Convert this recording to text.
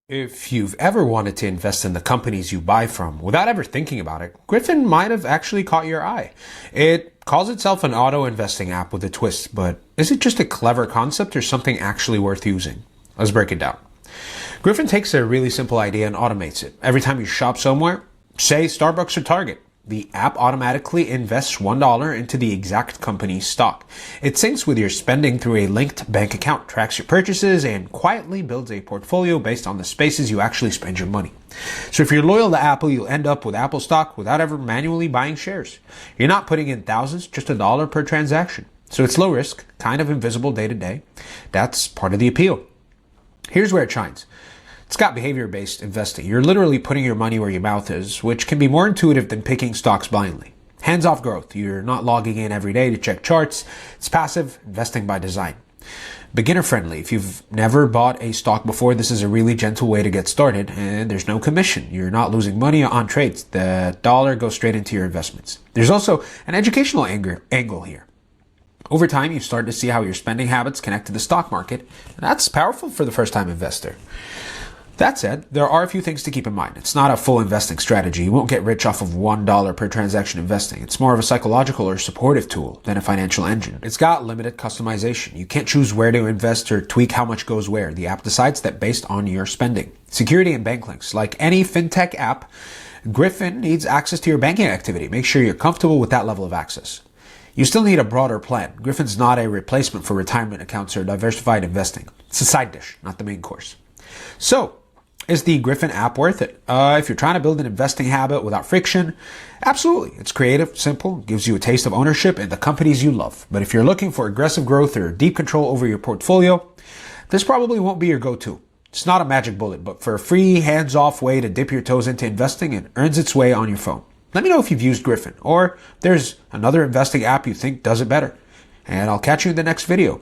If you've ever wanted to invest in the companies you buy from without ever thinking about it, Grifin might have actually caught your eye. It calls itself an auto investing app with a twist, but is it just a clever concept or something actually worth using? Let's break it down. Grifin takes a really simple idea and automates it. Every time you shop somewhere, say Starbucks or Target, the app automatically invests $1 into the exact company's stock. It syncs with your spending through a linked bank account, tracks your purchases, and quietly builds a portfolio based on the spaces you actually spend your money. So if you're loyal to Apple, you'll end up with Apple stock without ever manually buying shares. You're not putting in thousands, just $1 per transaction. So it's low risk, kind of invisible day to day. That's part of the appeal. Here's where it shines. It's got behavior-based investing. You're literally putting your money where your mouth is, which can be more intuitive than picking stocks blindly. Hands-off growth. You're not logging in every day to check charts. It's passive investing by design. Beginner-friendly. If you've never bought a stock before, this is a really gentle way to get started, and there's no commission. You're not losing money on trades. The dollar goes straight into your investments. There's also an educational angle here. Over time, you start to see how your spending habits connect to the stock market, and that's powerful for the first-time investor. That said, there are a few things to keep in mind. It's not a full investing strategy. You won't get rich off of $1 per transaction investing. It's more of a psychological or supportive tool than a financial engine. It's got limited customization. You can't choose where to invest or tweak how much goes where. The app decides that based on your spending. Security and bank links. Like any fintech app, Grifin needs access to your banking activity. Make sure you're comfortable with that level of access. You still need a broader plan. Griffin's not a replacement for retirement accounts or diversified investing. It's a side dish, not the main course. So, is the Grifin app worth it? If you're trying to build an investing habit without friction, absolutely. It's creative, simple, gives you a taste of ownership in the companies you love. But if you're looking for aggressive growth or deep control over your portfolio, this probably won't be your go-to. It's not a magic bullet, but for a free, hands-off way to dip your toes into investing, it earns its way on your phone. Let me know if you've used Grifin, or there's another investing app you think does it better. And I'll catch you in the next video.